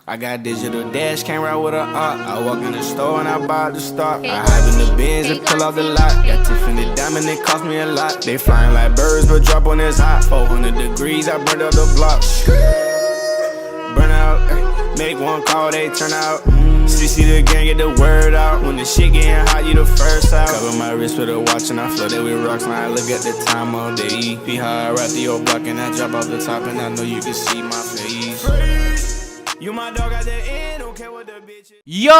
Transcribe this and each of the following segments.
I got digital dash, can't ride with a op. I walk in the store and I buy the stock. I hide in the bins and pull out the lot. Got Tiffany diamond, it cost me a lot. They flying like birds, but drop when it's hot. 400 degrees, I burned up the block. Burn out, make one call, they turn out. CC the gang, get the word out. When the shit getting hot, you the first out. Cover my wrist with a watch and I flood it with rocks. Now I look at the time all day. Be high, I rap the old block and I drop off the top. And I know you can see my face. You my dog at the end, don't care what the bitch is. Yo,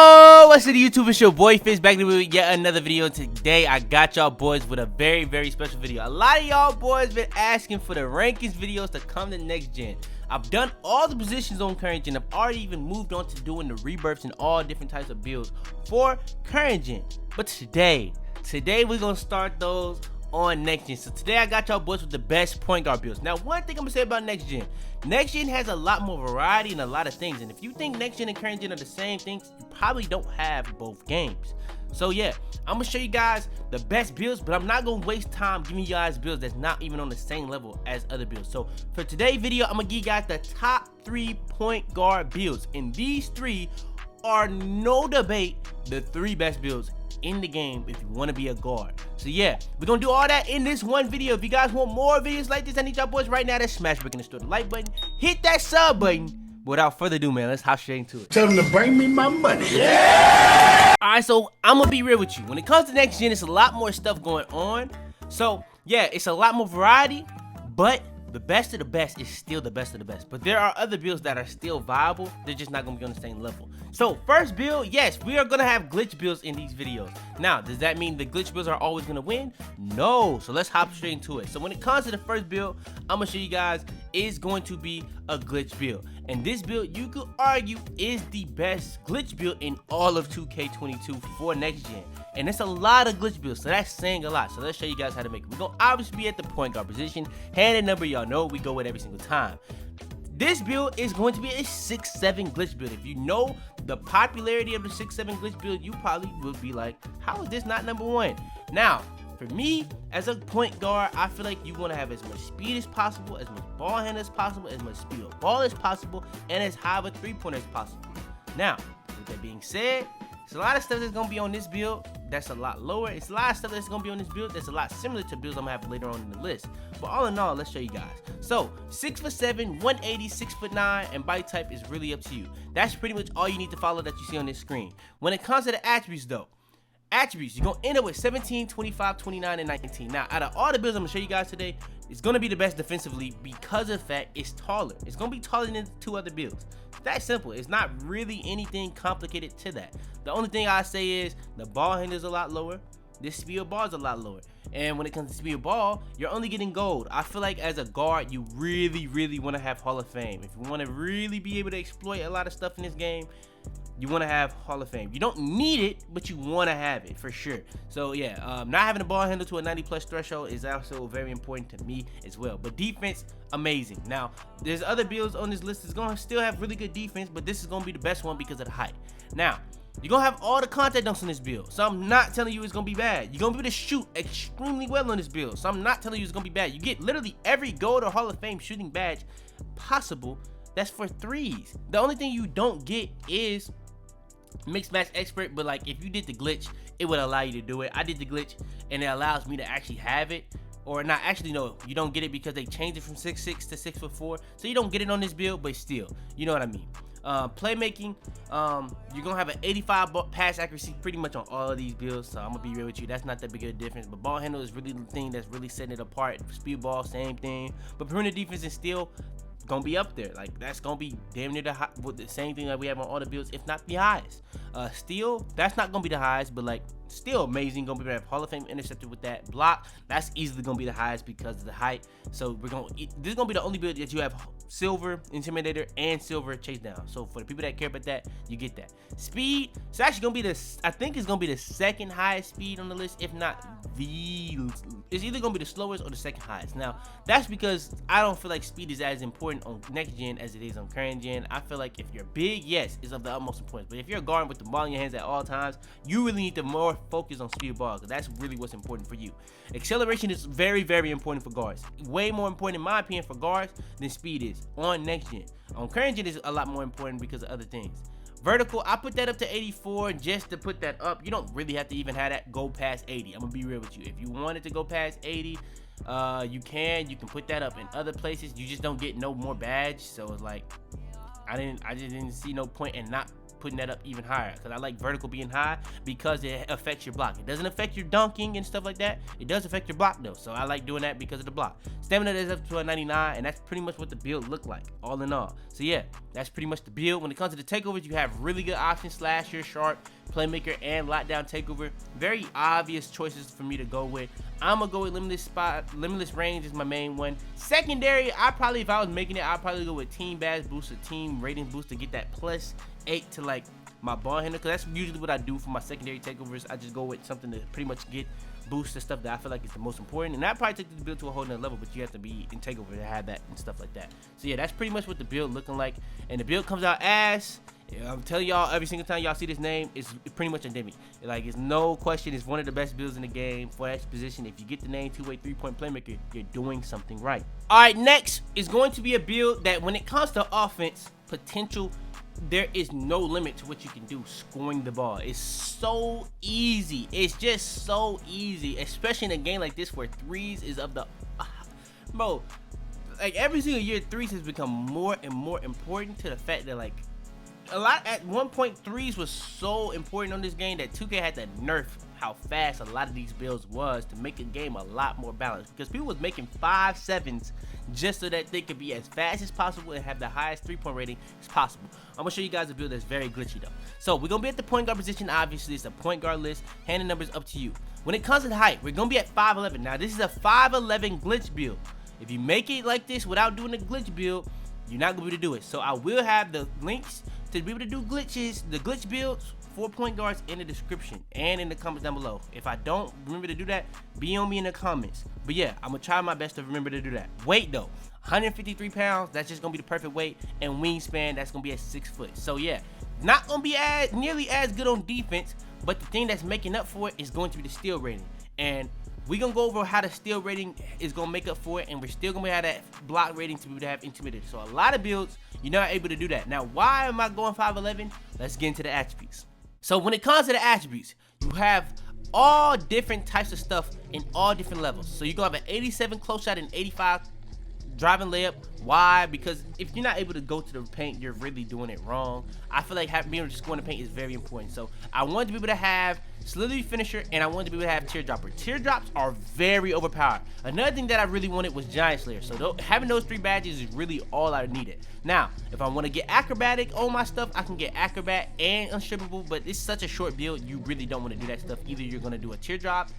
what's up YouTube? It's your boy Fitz back with yet another video. Today I got y'all boys with a very special video. A lot of y'all boys been asking for the rankings videos to come to next gen. I've done all the positions on current gen. I've already even moved on to doing the rebirths and all different types of builds for current gen. But today we're gonna start those on next gen. So today I got y'all boys with the best point guard builds. Now, one thing I'm gonna say about next gen has a lot more variety and a lot of things, and if you think next gen and current gen are the same things, you probably don't have both games. So yeah, I'm gonna show you guys the best builds, but I'm not gonna waste time giving you guys builds that's not even on the same level as other builds. So for today's video, I'm gonna give you guys the top 3 point guard builds, and these 3 are no debate the 3 best builds in the game if you want to be a guard. So yeah, we're gonna do all that in this one video. If you guys want more videos like this, I need y'all boys right now to smash breaking the store, the like button, hit that sub button. But without further ado, man, let's hop straight into it. Tell them to bring me my money. Yeah! Alright, so I'm gonna be real with you. When it comes to next gen, it's a lot more stuff going on. So yeah, it's a lot more variety, but the best of the best is still the best of the best. But there are other builds that are still viable. They're just not gonna be on the same level. So first build, yes, we are gonna have glitch builds in these videos. Now, does that mean the glitch builds are always gonna win? No. So let's hop straight into it. So when it comes to the first build, I'm gonna show you guys is going to be a glitch build. And this build, you could argue, is the best glitch build in all of 2K22 for next gen. And it's a lot of glitch builds, so that's saying a lot. So let's show you guys how to make it. We're gonna obviously be at the point guard position. Hand and number, y'all know we go with every single time. This build is going to be a 6-7 glitch build. If you know the popularity of the 6-7 glitch build, you probably would be like, how is this not number 1? Now, for me, as a point guard, I feel like you want to have as much speed as possible, as much ball handle as possible, as much speed of ball as possible, and as high of a three-pointer as possible. Now, with that being said, there's a lot of stuff that's going to be on this build that's a lot lower. It's a lot of stuff that's going to be on this build that's a lot similar to builds I'm going to have later on in the list. But all in all, let's show you guys. So, 6'7", 180, 6'9", and body type is really up to you. That's pretty much all you need to follow that you see on this screen. When it comes to the attributes though, you're going to end up with 17, 25, 29, and 19. Now, out of all the builds I'm going to show you guys today, it's going to be the best defensively because of the fact it's taller. It's going to be taller than the 2 other builds. It's that simple. It's not really anything complicated to that. The only thing I say is the ball handle is a lot lower. This speed of ball is a lot lower. And when it comes to speed of ball, you're only getting gold. I feel like as a guard, you really want to have Hall of Fame. If you want to really be able to exploit a lot of stuff in this game, you want to have Hall of Fame. You don't need it, but you want to have it for sure. So yeah, not having a ball handle to a 90+ threshold is also very important to me as well. But defense, amazing. Now, there's other builds on this list that's going to still have really good defense, but this is going to be the best one because of the height. Now, you're going to have all the contact dunks on this build. So I'm not telling you it's going to be bad. You're going to be able to shoot extremely well on this build. So I'm not telling you it's going to be bad. You get literally every gold or Hall of Fame shooting badge possible. That's for threes. The only thing you don't get is mixed match expert, but like if you did the glitch, it would allow you to do it. I did the glitch and it allows me to actually have it. Or not, actually no, you don't get it because they changed it from 6'6" to 6'4", so you don't get it on this build, but still, you know what I mean. Playmaking, you're gonna have an 85 pass accuracy pretty much on all of these builds, so I'm gonna be real with you, that's not that big of a difference. But ball handle is really the thing that's really setting it apart. Speed ball, same thing, but perimeter defense is still gonna be up there. Like that's gonna be damn near the same thing that we have on all the builds, if not the highest. Steal, that's not gonna be the highest, but like still amazing. Gonna be able to have Hall of Fame interceptor with that. Block, that's easily gonna be the highest because of the height. So this is gonna be the only build that you have silver intimidator and silver chase down. So for the people that care about that, you get that. Speed, it's actually gonna be I think it's gonna be the second highest speed on the list, if not it's either gonna be the slowest or the second highest. Now that's because I don't feel like speed is as important on next gen as it is on current gen. I feel like if you're big, yes, it's of the utmost importance, but if you're a guard with the ball in your hands at all times, you really need to more more focused on speed of ball, because that's really what's important for you. Acceleration is very, very important for guards. Way more important, in my opinion, for guards than speed is on next gen. On current gen, is a lot more important because of other things. Vertical, I put that up to 84 just to put that up. You don't really have to even have that go past 80. I'm gonna be real with you. If you wanted to go past 80, you can put that up. In other places, you just don't get no more badge. So it's like, I just didn't see no point in not putting that up even higher, because I like vertical being high because it affects your block. It doesn't affect your dunking and stuff like that. It does affect your block though, so I like doing that because of the block. Stamina is up to a 99, and that's pretty much what the build looked like, all in all. So yeah, that's pretty much the build. When it comes to the takeovers, you have really good options: slasher, sharp, playmaker, and lockdown takeover. Very obvious choices for me to go with. I'm gonna go with limitless range is my main one. Secondary, if I was making it, I'd probably go with team badge boost or team rating boost to get that +8 to like my ball handler, because that's usually what I do for my secondary takeovers. I just go with something to pretty much get boost the stuff that I feel like is the most important, and that probably take the build to a whole nother level, but you have to be in takeover to have that and stuff like that. So yeah, that's pretty much what the build looking like, and the build comes out as, I'm telling y'all, every single time y'all see this name, it's pretty much a Demi. Like, it's no question, it's one of the best builds in the game for that position. If you get the name two-way three-point playmaker, you're doing something right. All right, next is going to be a build that when it comes to offense potential, there is no limit to what you can do scoring the ball. It's so easy. It's just so easy, especially in a game like this where threes is of the bro, like every single year threes has become more and more important, to the fact that like at one point threes was so important on this game that 2K had to nerf how fast a lot of these builds was to make the game a lot more balanced, because people was making 5-7s just so that they could be as fast as possible and have the highest three-point rating as possible. I'm gonna show you guys a build that's very glitchy though. So we're gonna be at the point guard position. Obviously it's a point guard list, handing numbers up to you. When it comes to the height, we're gonna be at 5'11". Now this is a 5'11" glitch build. If you make it like this without doing the glitch build, you're not gonna be able to do it. So I will have the links to be able to do glitches, the glitch builds for point guards, in the description and in the comments down below. If I don't remember to do that, be on me in the comments. But yeah, I'm gonna try my best to remember to do that. Weight though, 153 pounds, that's just gonna be the perfect weight, and wingspan, that's gonna be at 6 foot. So yeah, not gonna be nearly as good on defense, but the thing that's making up for it is going to be the steal rating. And we're gonna go over how the steal rating is gonna make up for it, and we're still gonna have that block rating to be able to have intimidated. So a lot of builds, you're not able to do that. Now, why am I going 5'11"? Let's get into the attributes. So when it comes to the attributes, you have all different types of stuff in all different levels. So you're gonna have an 87 close shot and 85 driving layup. Why? Because if you're not able to go to the paint, you're really doing it wrong. I feel like being able to just go in the paint is very important. So I wanted to be able to have Slithery finisher, and I wanted to be able to have teardropper. Teardrops are very overpowered. Another thing that I really wanted was giant slayer. So having those 3 badges is really all I needed. Now, if I want to get acrobatic on my stuff, I can get acrobat and unstrippable, but it's such a short build, you really don't want to do that stuff. Either you're going to do a teardrop,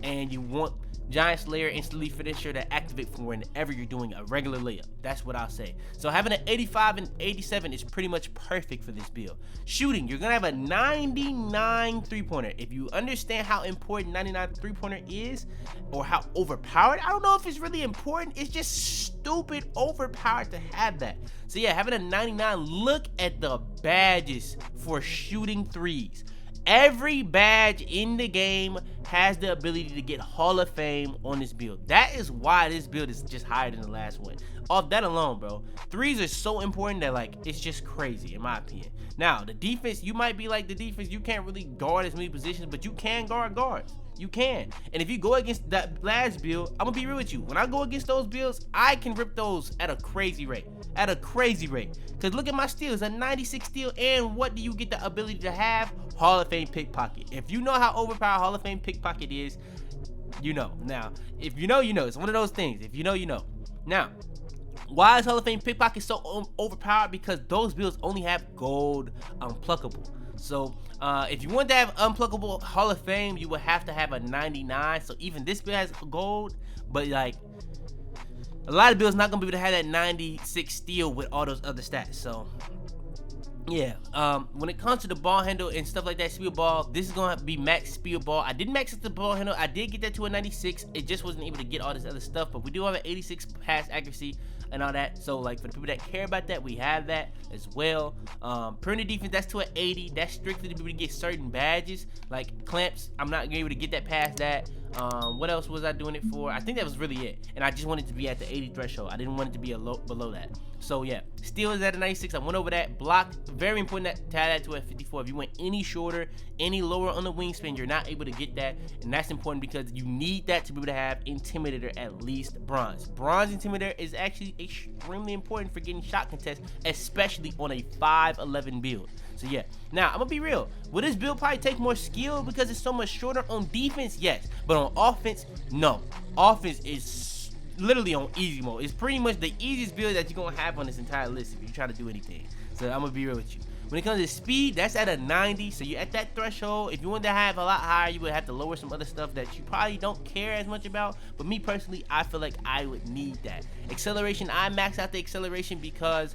and you want giant slayer instantly finisher to activate for whenever you're doing a regular layup. That's what I'll say. So having an 85 and 87 is pretty much perfect for this build. Shooting, you're gonna have a 99 three-pointer. If you understand how important 99 three-pointer is, or how overpowered, I don't know if it's really important, it's just stupid overpowered to have that. So yeah, having a 99, look at the badges for shooting threes. Every badge in the game has the ability to get Hall of Fame on this build. That is why this build is just higher than the last one. Off that alone, bro, threes are so important that like it's just crazy in my opinion. Now the defense, you might be like, the defense, you can't really guard as many positions, but you can guard guards. You can. And if you go against that last build, I'm gonna be real with you, when I go against those builds, I can rip those at a crazy rate. Because look at my steals, a 96 steal, and what do you get the ability to have? Hall of Fame pickpocket. If you know how overpowered Hall of Fame pickpocket is, you know. Now, if you know, you know. It's one of those things. If you know, you know. Now, why is Hall of Fame pickpocket so overpowered? Because those builds only have gold unpluckable. So if you want to have unpluckable Hall of Fame, you would have to have a 99. So even this build has gold, but like a lot of builds not gonna be able to have that 96 steal with all those other stats. So yeah, when it comes to the ball handle and stuff like that, speed ball, this is gonna be max speed ball. I didn't max out the ball handle. I did get that to a 96. It just wasn't able to get all this other stuff, but we do have an 86 pass accuracy. and all that. So like for the people that care about that, we have that as well. Perimeter defense, that's to an 80. That's strictly to be able to get certain badges like clamps. I'm not gonna be able to get that past that. What else was I doing it for? I think that was really it, and I just wanted to be at the 80 threshold. I didn't want it to be below that. So yeah, steel is at a 96. I went over that. Block, very important to add that to a 54. If you went any shorter, any lower on the wingspan, you're not able to get that, and that's important because you need that to be able to have Intimidator at least bronze. Bronze Intimidator is actually extremely important for getting shot contests, especially on a 5'11 build. So yeah, now I'm gonna be real. Will this build probably take more skill because it's so much shorter on defense? Yes, but on offense, no. Offense is literally on easy mode. It's pretty much the easiest build that you're gonna have on this entire list if you try to do anything. So I'm gonna be real with you. When it comes to speed, that's at a 90. So you're at that threshold. If you want to have a lot higher, you would have to lower some other stuff that you probably don't care as much about. But me personally, I feel like I would need that. Acceleration, I max out the acceleration because,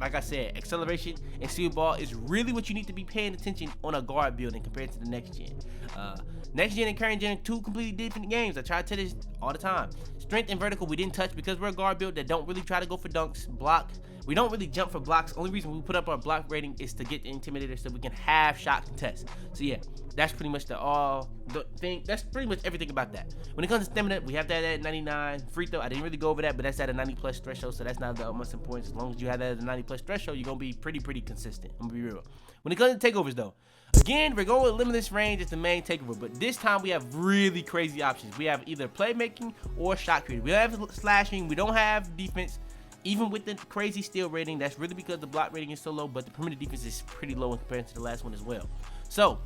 like I said, acceleration and speed ball is really what you need to be paying attention on a guard building compared to the next gen. Next gen and current gen, two completely different games. I try to tell this all the time. Strength and vertical we didn't touch because we're a guard build that don't really try to go for dunks. Block, we don't really jump for blocks. Only reason we put up our block rating is to get the Intimidator so we can have shot contests. So yeah, that's pretty much that's pretty much everything about that. When it comes to stamina, we have that at 99. Free throw, I didn't really go over that, but that's at a 90 plus threshold, so that's not the most important. As long as you have that at a 90 plus threshold, you're gonna be pretty consistent. I'm gonna be real. When it comes to takeovers though, again, we're going with limitless range as the main takeover, but this time we have really crazy options. We have either playmaking or shot creating. We have slashing, we don't have defense. Even with the crazy steal rating, that's really because the block rating is so low, but the perimeter defense is pretty low in comparison to the last one as well. So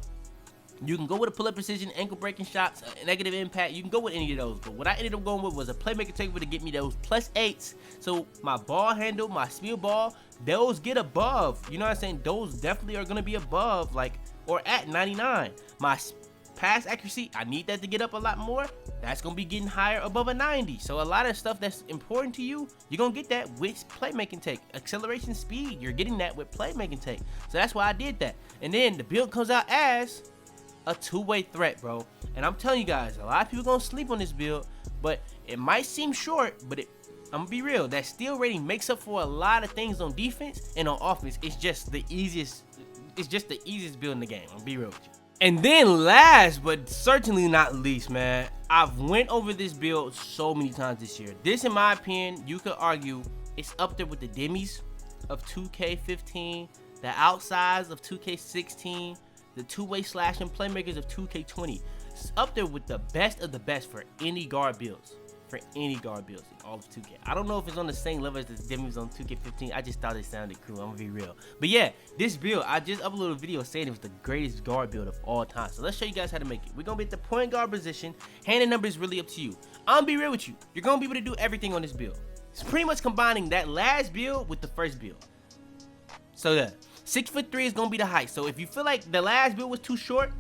you can go with a pull-up precision, ankle breaking shots, negative impact. You can go with any of those, but what I ended up going with was a playmaker takeover to get me those +8s. So my ball handle, my speed ball, those get above. You know what I'm saying? Those definitely are gonna be above, like, or at 99. My pass accuracy, I need that to get up a lot more. That's gonna be getting higher above a 90. So a lot of stuff that's important to you, you're gonna get that with playmaking take. Acceleration, speed, you're getting that with playmaking take. So that's why I did that. And then the build comes out as a two-way threat, bro. And I'm telling you guys, a lot of people gonna sleep on this build, but it might seem short, but I'm gonna be real, that steal rating makes up for a lot of things on defense, and on offense it's just the easiest build in the game. I'm gonna be real with you. And then last but certainly not least, man, I've went over this build so many times this year. This, in my opinion, you could argue it's up there with the demis of 2K15, the outsides of 2K16, the two-way slashing playmakers of 2K20. It's up there with the best of the best for any guard builds. For any guard builds in all of 2K. I don't know if it's on the same level as the demis on 2K15. I just thought it sounded cool. I'm gonna be real. But yeah, this build, I just uploaded a video saying it was the greatest guard build of all time. So let's show you guys how to make it. We're gonna be at the point guard position. Hand and number is really up to you. I'm gonna be real with you. You're gonna be able to do everything on this build. It's pretty much combining that last build with the first build. So yeah, 6'3" is gonna be the height. So if you feel like the last build was too short,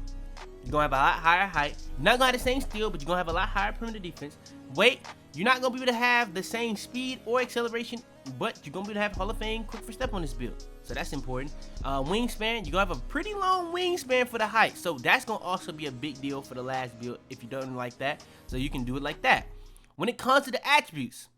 you're gonna have a lot higher height. You're not gonna have the same steal, but you're gonna have a lot higher perimeter defense. Weight, you're not gonna be able to have the same speed or acceleration, but you're gonna be able to have Hall of Fame quick first step on this build. So that's important. Wingspan, you're gonna have a pretty long wingspan for the height. So that's gonna also be a big deal for the last build if you don't like that. So you can do it like that. When it comes to the attributes,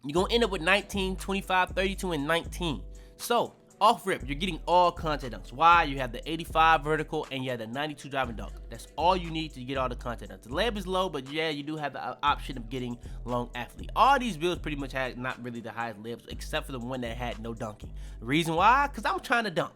you're gonna end up with 19, 25, 32, and 19. So off rip, you're getting all content dunks. Why? You have the 85 vertical and you have the 92 driving dunk. That's all you need to get all the content dunks. The layup is low, but yeah, you do have the option of getting long athlete. All these builds pretty much had not really the highest layups, except for the one that had no dunking. The reason why? Because I'm trying to dunk.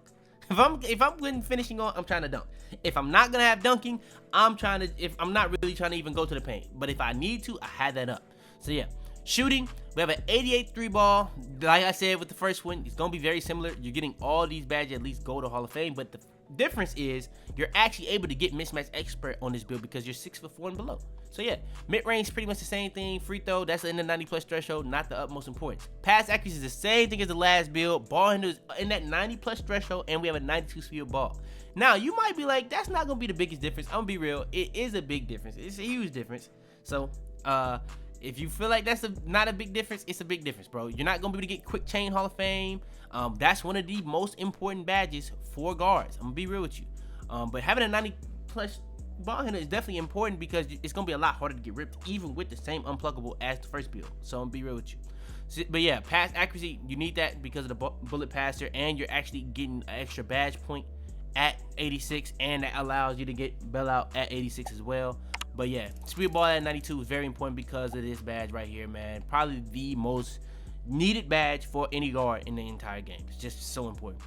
If I'm getting finishing on, I'm trying to dunk. If I'm not gonna have dunking, I'm not really trying to even go to the paint. But if I need to, I had that up. So yeah. Shooting, we have an 88 3 ball. Like I said with the first one, it's gonna be very similar. You're getting all these badges, at least go to Hall of Fame, but the difference is you're actually able to get mismatch expert on this build because you're 6'4" and below. So yeah, mid-range pretty much the same thing. Free throw, that's in the 90 plus threshold, not the utmost importance. Pass accuracy is the same thing as the last build. Ball handle is in that 90 plus threshold, and we have a 92 speed ball. Now you might be like, that's not gonna be the biggest difference. I'm gonna be real, it is a big difference. It's a huge difference. So if you feel like that's not a big difference, it's a big difference, bro. You're not gonna be able to get quick chain Hall of Fame. That's one of the most important badges for guards. I'm gonna be real with you. But having a 90 plus ball handler is definitely important because it's gonna be a lot harder to get ripped, even with the same unpluckable as the first build. So I'm gonna be real with you. But yeah, pass accuracy, you need that because of the bullet passer, and you're actually getting an extra badge point at 86, and that allows you to get bailout at 86 as well. But yeah, speed ball at 92 is very important because of this badge right here, man. Probably the most needed badge for any guard in the entire game. It's just so important.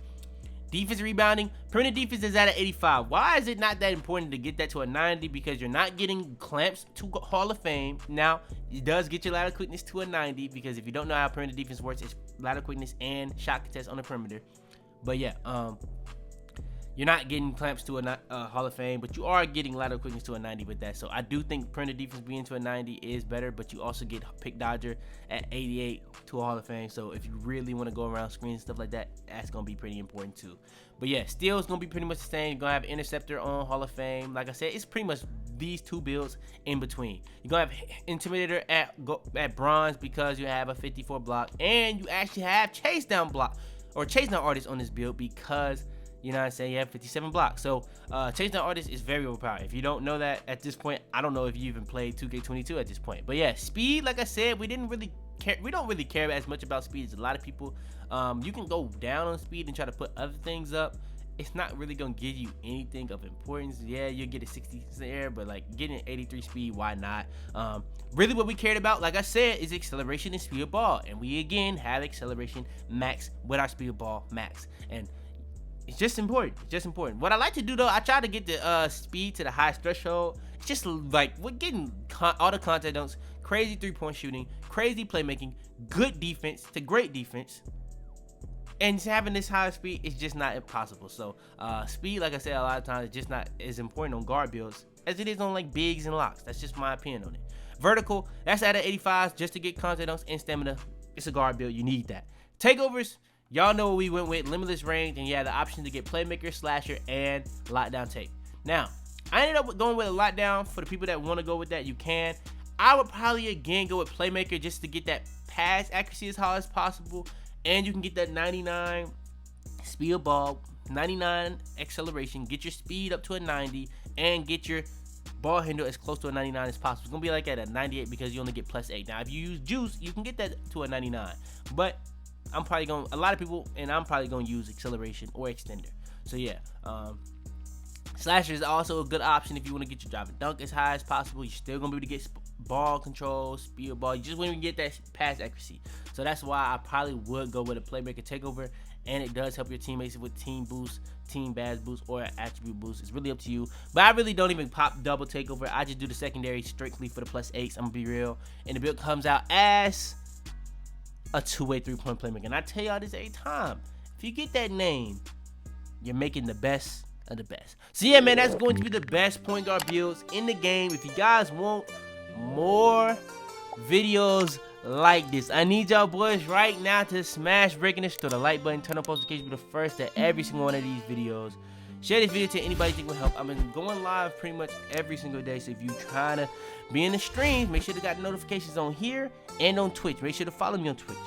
Defense rebounding, perimeter defense is at an 85. Why is it not that important to get that to a 90? Because you're not getting clamps to Hall of Fame. Now, it does get your lateral quickness to a 90, because if you don't know how perimeter defense works, it's lateral quickness and shot contest on the perimeter. But yeah, you're not getting clamps to a Hall of Fame, but you are getting lateral quickness to a 90 with that. So I do think perimeter defense being to a 90 is better, but you also get pick dodger at 88 to a Hall of Fame. So if you really want to go around screens and stuff like that, that's going to be pretty important too. But yeah, steal is going to be pretty much the same. You're going to have interceptor on Hall of Fame. Like I said, it's pretty much these two builds in between. You're going to have intimidator at bronze because you have a 54 block, and you actually have chase down block or chase down artist on this build because, you know what I'm saying, you have 57 blocks. So chase down artist is very overpowered. If you don't know that at this point, I don't know if you even played 2K22 at this point. But yeah, speed, like I said, we don't really care as much about speed as a lot of people. You can go down on speed and try to put other things up. It's not really gonna give you anything of importance. Yeah, you'll get a 60 there, but like getting an 83 speed, why not? Really what we cared about, like I said, is acceleration and speed of ball, and we again have acceleration max with our speed of ball max, and it's just important. It's just important. What I like to do though, I try to get the speed to the highest threshold. It's just like we're getting all the contact dunks, crazy 3-point shooting, crazy playmaking, good defense to great defense, and having this high speed is just not impossible. So speed, like I said, a lot of times it's just not as important on guard builds as it is on like bigs and locks. That's just my opinion on it. Vertical, that's at an 85 just to get contact dunks and stamina. It's a guard build, you need that. Takeovers, y'all know what we went with, limitless range, and you have the option to get playmaker, slasher, and lockdown tape. Now, I ended up going with a lockdown. For the people that want to go with that, you can. I would probably again go with playmaker just to get that pass accuracy as high as possible, and you can get that 99 speed of ball, 99 acceleration, get your speed up to a 90, and get your ball handle as close to a 99 as possible. It's gonna be like at a 98 because you only get +8. Now, if you use juice, you can get that to a 99, but I'm probably going, a lot of people, and I'm probably going to use acceleration or extender. So yeah, slasher is also a good option if you want to get your drive and dunk as high as possible. You're still going to be able to get ball control, speed of ball. You just want to get that pass accuracy. So that's why I probably would go with a playmaker takeover, and it does help your teammates with team boost, team badge boost, or attribute boost. It's really up to you. But I really don't even pop double takeover. I just do the secondary strictly for the +8s. I'm going to be real. And the build comes out as a two-way 3-point playmaker. And I tell y'all this every time. If you get that name, you're making the best of the best. So yeah, man, that's going to be the best point guard builds in the game. If you guys want more videos like this, I need y'all boys right now to smash breaking this, throw the like button, turn on notifications, be the first to every single one of these videos. Share this video to anybody you think will help. I've been going live pretty much every single day, so if you trying to be in the streams, make sure to got notifications on here and on Twitch. Make sure to follow me on Twitch.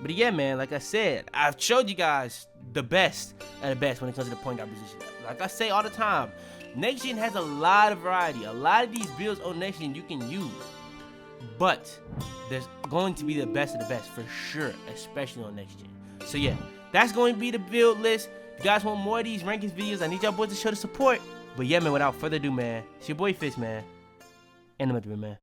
But yeah, man, like I said, I've showed you guys the best of the best when it comes to the point guard position. Like I say all the time, Next Gen has a lot of variety. A lot of these builds on Next Gen you can use, but there's going to be the best of the best for sure, especially on Next Gen. So yeah, that's going to be the build list. If you guys want more of these rankings videos, I need y'all boys to show the support. But yeah, man, without further ado, man, it's your boy Fitz, man, and I'm man.